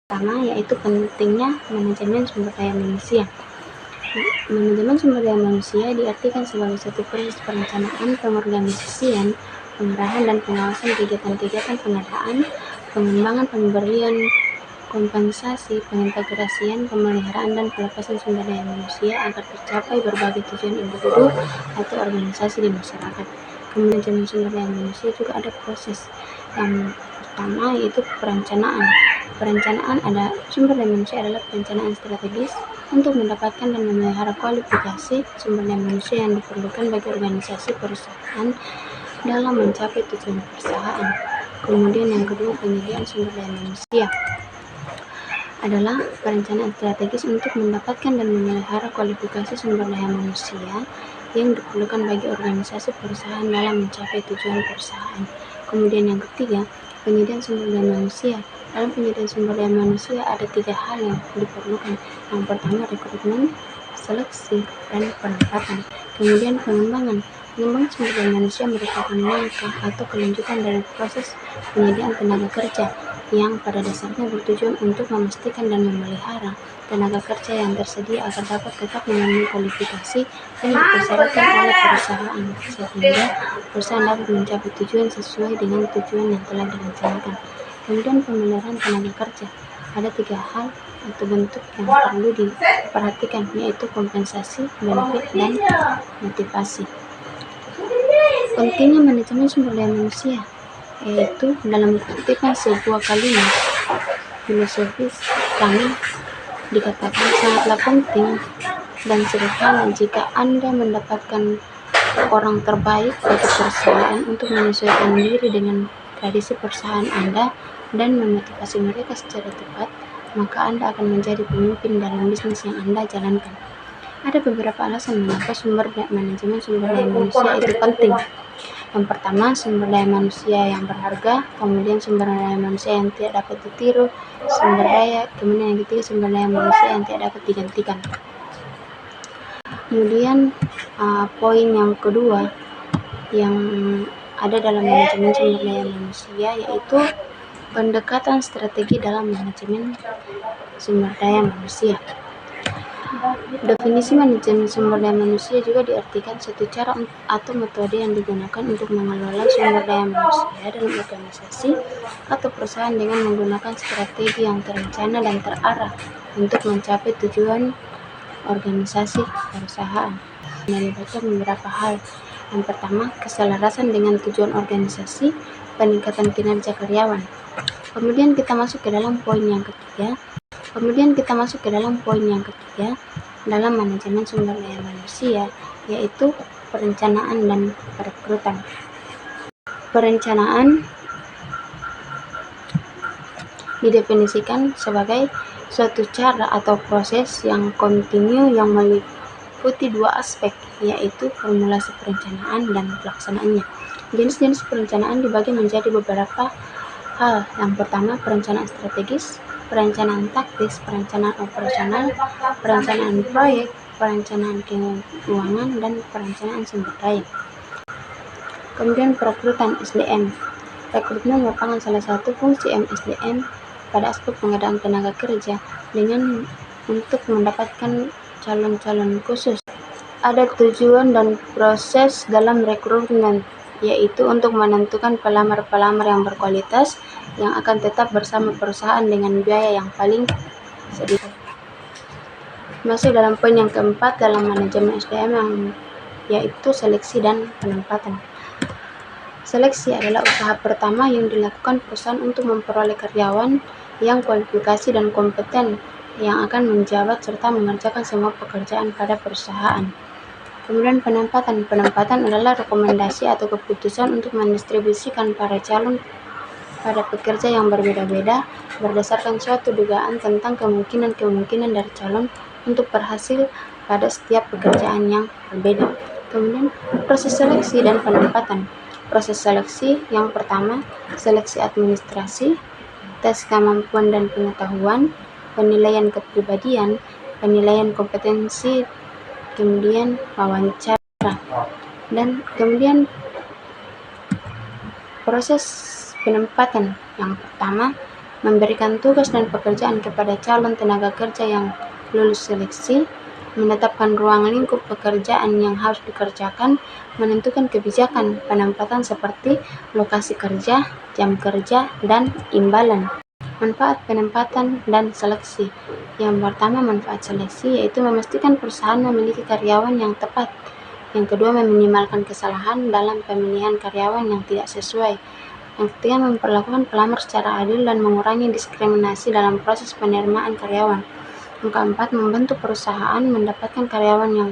Pertama, yaitu pentingnya manajemen sumber daya manusia. Manajemen sumber daya manusia diartikan sebagai suatu proses perencanaan, pengorganisasian, pengarahan, dan pengawasan kegiatan-kegiatan pengadaan, pengembangan, pemberian kompensasi, pengintegrasian, pemeliharaan, dan pelepasan sumber daya manusia agar tercapai berbagai tujuan individu atau organisasi di masyarakat. Kemudian sumber daya manusia juga ada proses. Yang pertama yaitu perencanaan. Perencanaan sumber daya manusia adalah perencanaan strategis untuk mendapatkan dan memelihara kualifikasi sumber daya manusia yang diperlukan bagi organisasi perusahaan dalam mencapai tujuan perusahaan. Kemudian yang kedua, penyediaan sumber daya manusia adalah perencanaan strategis untuk mendapatkan dan memelihara kualifikasi sumber daya manusia yang diperlukan bagi organisasi perusahaan dalam mencapai tujuan perusahaan. Kemudian yang ketiga, penyediaan sumber daya manusia. Dalam penyediaan sumber daya manusia ada 3 hal yang diperlukan. Yang pertama, rekrutmen, seleksi, dan penempatan. Kemudian pengembangan. Pengembangan sumber daya manusia merupakan langkah atau kelanjutan dari proses penyediaan tenaga kerja yang pada dasarnya bertujuan untuk memastikan dan memelihara tenaga kerja yang tersedia agar dapat tetap memenuhi kualifikasi yang dipersyaratkan oleh perusahaan, sehingga perusahaan dapat mencapai tujuan sesuai dengan tujuan yang telah direncanakan. Kemudian pemeliharaan tenaga kerja. Ada 3 hal atau bentuk yang perlu diperhatikan, yaitu kompensasi, benefit, dan motivasi. Pentingnya manajemen sumber daya manusia, yaitu dalam kutipan sebuah kalimat filosofis kami dikatakan sangatlah penting dan sederhana jika Anda mendapatkan orang terbaik bagi perusahaan untuk menyesuaikan diri dengan tradisi perusahaan Anda dan memotivasi mereka secara tepat, maka Anda akan menjadi pemimpin dalam bisnis yang Anda jalankan. Ada beberapa alasan mengapa manajemen sumber daya manusia itu penting. Yang pertama, sumber daya manusia yang berharga, kemudian sumber daya manusia yang tidak dapat ditiru, kemudian yang ketiga, sumber daya manusia yang tidak dapat digantikan. Kemudian poin yang kedua yang ada dalam manajemen sumber daya manusia yaitu pendekatan strategi dalam manajemen sumber daya manusia. Definisi manajemen sumber daya manusia juga diartikan suatu cara atau metode yang digunakan untuk mengelola sumber daya manusia dalam organisasi atau perusahaan dengan menggunakan strategi yang terencana dan terarah untuk mencapai tujuan organisasi perusahaan. Melibatkan beberapa hal. Yang pertama, keselarasan dengan tujuan organisasi, peningkatan kinerja karyawan. Kemudian kita masuk ke dalam poin yang ketiga. Dalam manajemen sumber daya manusia, yaitu perencanaan dan perekrutan. Perencanaan didefinisikan sebagai suatu cara atau proses yang kontinu yang meliputi 2 aspek, yaitu formulasi perencanaan dan pelaksanaannya. Jenis-jenis perencanaan dibagi menjadi beberapa hal. Yang pertama, perencanaan strategis, perencanaan taktis, perencanaan operasional, perencanaan proyek, perencanaan keuangan, dan perencanaan sumber daya. Kemudian perekrutan SDM. Rekrutmen merupakan salah satu fungsi MSDM pada aspek pengadaan tenaga kerja untuk mendapatkan calon-calon khusus. Ada tujuan dan proses dalam rekrutmen, yaitu untuk menentukan pelamar-pelamar yang berkualitas yang akan tetap bersama perusahaan dengan biaya yang paling sedikit. Masuk dalam poin yang keempat dalam manajemen SDM yaitu seleksi dan penempatan. Seleksi adalah usaha pertama yang dilakukan perusahaan untuk memperoleh karyawan yang kualifikasi dan kompeten yang akan menjabat serta mengerjakan semua pekerjaan pada perusahaan. Kemudian penempatan adalah rekomendasi atau keputusan untuk mendistribusikan para calon pada pekerja yang berbeda-beda berdasarkan suatu dugaan tentang kemungkinan dari calon untuk berhasil pada setiap pekerjaan yang berbeda. Kemudian proses seleksi dan penempatan. Proses seleksi yang pertama, seleksi administrasi, tes kemampuan dan pengetahuan, penilaian kepribadian, penilaian kompetensi, kemudian wawancara. Dan kemudian proses penempatan yang pertama, memberikan tugas dan pekerjaan kepada calon tenaga kerja yang lulus seleksi, menetapkan ruang lingkup pekerjaan yang harus dikerjakan, menentukan kebijakan penempatan seperti lokasi kerja, jam kerja, dan imbalan. Manfaat penempatan dan seleksi. Yang pertama, manfaat seleksi yaitu memastikan perusahaan memiliki karyawan yang tepat. Yang kedua, meminimalkan kesalahan dalam pemilihan karyawan yang tidak sesuai. Yang ketiga, memperlakukan pelamar secara adil dan mengurangi diskriminasi dalam proses penerimaan karyawan. Yang keempat, membantu perusahaan mendapatkan karyawan yang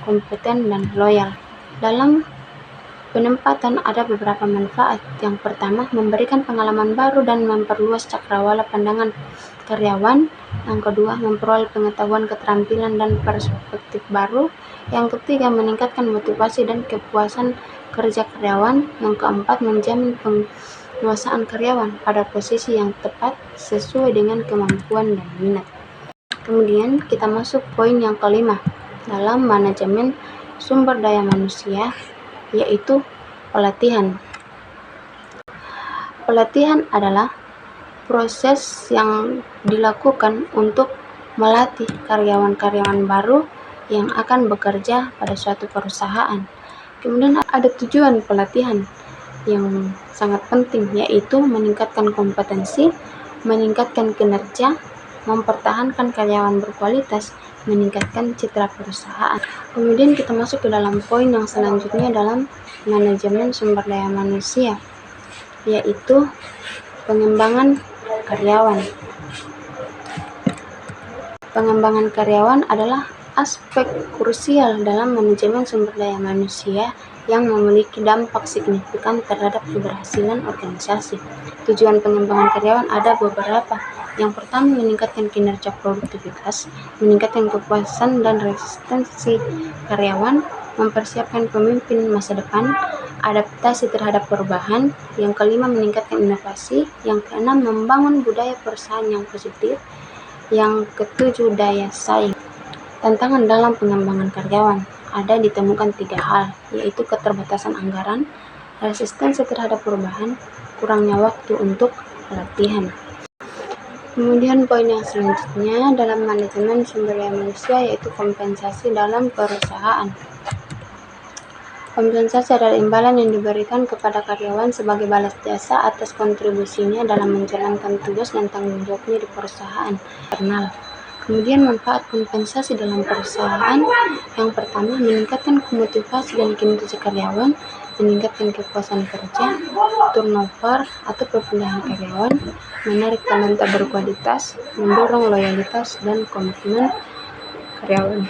kompeten dan loyal. Dalam penempatan ada beberapa manfaat. Yang pertama, memberikan pengalaman baru dan memperluas cakrawala pandangan karyawan. Yang kedua, memperoleh pengetahuan, keterampilan, dan perspektif baru. Yang ketiga, meningkatkan motivasi dan kepuasan kerja karyawan. Yang keempat, menjamin penguasaan karyawan pada posisi yang tepat sesuai dengan kemampuan dan minat. Kemudian kita masuk poin yang kelima dalam manajemen sumber daya manusia, yaitu pelatihan. Pelatihan adalah proses yang dilakukan untuk melatih karyawan-karyawan baru yang akan bekerja pada suatu perusahaan. Kemudian ada tujuan pelatihan yang sangat penting, yaitu meningkatkan kompetensi, meningkatkan kinerja, mempertahankan karyawan berkualitas, meningkatkan citra perusahaan. Kemudian kita masuk ke dalam poin yang selanjutnya dalam manajemen sumber daya manusia, yaitu pengembangan karyawan. Pengembangan karyawan adalah aspek krusial dalam manajemen sumber daya manusia yang memiliki dampak signifikan terhadap keberhasilan organisasi. Tujuan pengembangan karyawan ada beberapa. Yang pertama, meningkatkan kinerja produktivitas, meningkatkan kepuasan dan resistensi karyawan, mempersiapkan pemimpin masa depan, adaptasi terhadap perubahan. Yang kelima, meningkatkan inovasi. Yang keenam, membangun budaya perusahaan yang positif. Yang ketujuh, daya saing. Tantangan dalam pengembangan karyawan ada ditemukan 3 hal, yaitu keterbatasan anggaran, resistensi terhadap perubahan, kurangnya waktu untuk pelatihan. Kemudian poin yang selanjutnya dalam manajemen sumber daya manusia, yaitu kompensasi dalam perusahaan. Kompensasi adalah imbalan yang diberikan kepada karyawan sebagai balas jasa atas kontribusinya dalam menjalankan tugas dan tanggung jawabnya di perusahaan internal. Kemudian manfaat kompensasi dalam perusahaan. Yang pertama, meningkatkan motivasi dan kinerja karyawan, meningkatkan kepuasan kerja, turnover atau perpindahan karyawan, menarik talenta berkualitas, mendorong loyalitas dan komitmen karyawan.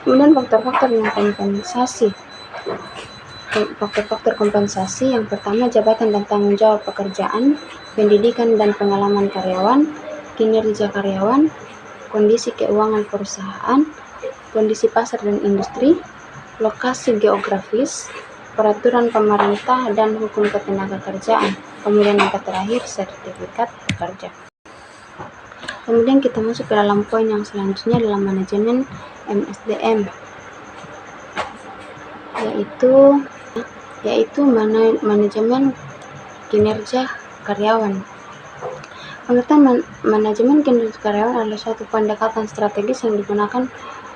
Kemudian faktor-faktor yang kompensasi. Faktor-faktor kompensasi yang pertama, jabatan dan tanggung jawab pekerjaan, pendidikan dan pengalaman karyawan, kinerja karyawan, kondisi keuangan perusahaan, kondisi pasar dan industri, lokasi geografis, peraturan pemerintah dan hukum ketenagakerjaan. Kemudian yang terakhir, sertifikat pekerja. Kemudian kita masuk ke dalam poin yang selanjutnya dalam manajemen MSDM, yaitu manajemen kinerja karyawan. Pengertian manajemen kinerja karyawan adalah suatu pendekatan strategis yang digunakan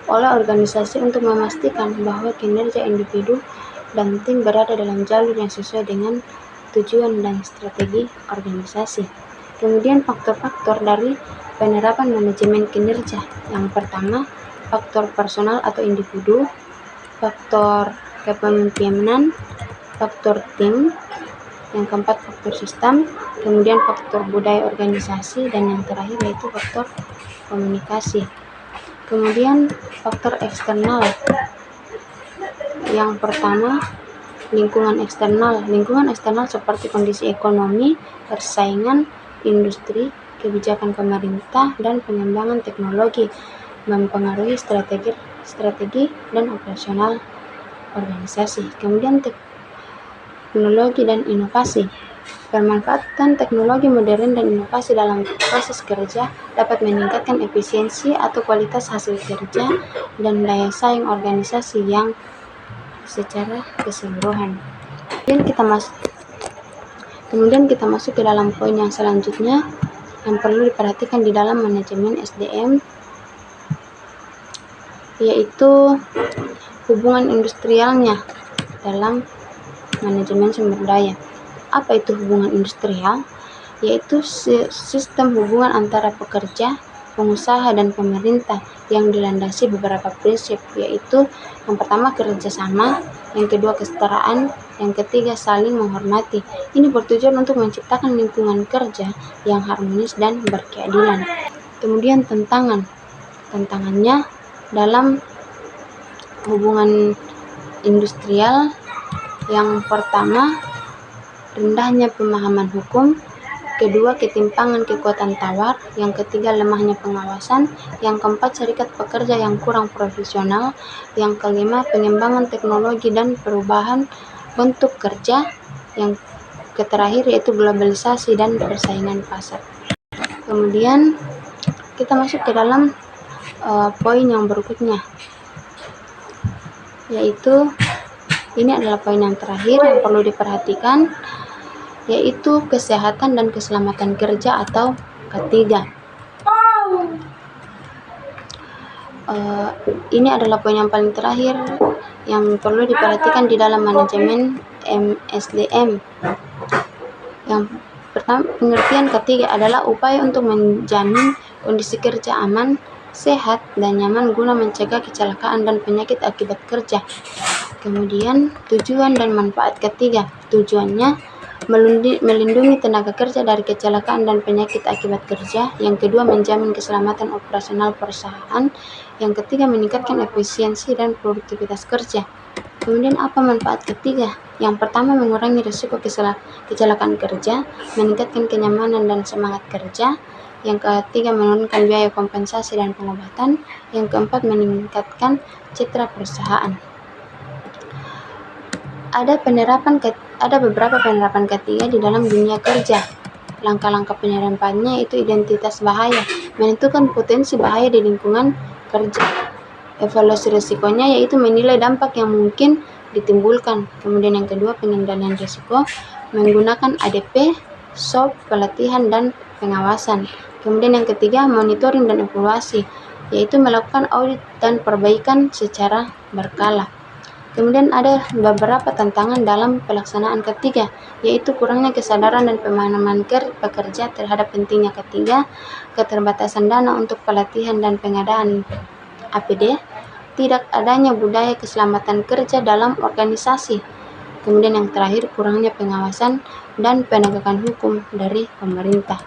oleh organisasi untuk memastikan bahwa kinerja individu dan tim berada dalam jalur yang sesuai dengan tujuan dan strategi organisasi. Kemudian faktor-faktor dari penerapan manajemen kinerja. Yang pertama, faktor personal atau individu, faktor kepemimpinan, faktor tim, yang keempat faktor sistem, kemudian faktor budaya organisasi, dan yang terakhir yaitu faktor komunikasi. Kemudian faktor eksternal. Yang pertama, lingkungan eksternal. Lingkungan eksternal seperti kondisi ekonomi, persaingan, industri, kebijakan pemerintah, dan pengembangan teknologi mempengaruhi strategi dan operasional organisasi. Kemudian teknologi dan inovasi. Pemanfaatan teknologi modern dan inovasi dalam proses kerja dapat meningkatkan efisiensi atau kualitas hasil kerja dan daya saing organisasi yang secara keseluruhan. Kemudian kita masuk ke dalam poin yang selanjutnya, yang perlu diperhatikan di dalam manajemen SDM, yaitu hubungan industrialnya dalam manajemen sumber daya. Apa itu hubungan industrial? Yaitu sistem hubungan antara pekerja, pengusaha, dan pemerintah yang dilandasi beberapa prinsip, yaitu yang pertama kerjasama, yang kedua kesetaraan, yang ketiga saling menghormati. Ini bertujuan untuk menciptakan lingkungan kerja yang harmonis dan berkeadilan. Kemudian tantangannya dalam hubungan industrial, yang pertama rendahnya pemahaman hukum, kedua ketimpangan kekuatan tawar, yang ketiga lemahnya pengawasan, yang keempat serikat pekerja yang kurang profesional, yang kelima pengembangan teknologi dan perubahan bentuk kerja, yang terakhir yaitu globalisasi dan persaingan pasar. Kemudian kita masuk ke dalam poin yang berikutnya, yaitu ini adalah poin yang terakhir yang perlu diperhatikan, yaitu kesehatan dan keselamatan kerja atau K3. Ini adalah poin yang paling terakhir yang perlu diperhatikan di dalam manajemen SDM. Yang pertama, pengertian K3 adalah upaya untuk menjamin kondisi kerja aman, sehat, dan nyaman guna mencegah kecelakaan dan penyakit akibat kerja. Kemudian tujuan dan manfaat K3. Tujuannya melindungi tenaga kerja dari kecelakaan dan penyakit akibat kerja. Yang kedua, menjamin keselamatan operasional perusahaan. Yang ketiga, meningkatkan efisiensi dan produktivitas kerja. Kemudian apa manfaat K3? Yang pertama, mengurangi risiko kecelakaan kerja, meningkatkan kenyamanan dan semangat kerja. Yang ketiga, menurunkan biaya kompensasi dan pengobatan. Yang keempat, meningkatkan citra perusahaan. Ada beberapa penerapan K3 di dalam dunia kerja. Langkah-langkah penerapannya itu identitas bahaya, menentukan potensi bahaya di lingkungan kerja. Evaluasi risikonya yaitu menilai dampak yang mungkin ditimbulkan. Kemudian yang kedua, pengendalian risiko menggunakan ADP, SOP, pelatihan, dan pengawasan. Kemudian yang ketiga, monitoring dan evaluasi, yaitu melakukan audit dan perbaikan secara berkala. Kemudian ada beberapa tantangan dalam pelaksanaan K3, yaitu kurangnya kesadaran dan pemahaman pekerja terhadap pentingnya K3, keterbatasan dana untuk pelatihan dan pengadaan APD, tidak adanya budaya keselamatan kerja dalam organisasi. Kemudian yang terakhir, kurangnya pengawasan dan penegakan hukum dari pemerintah.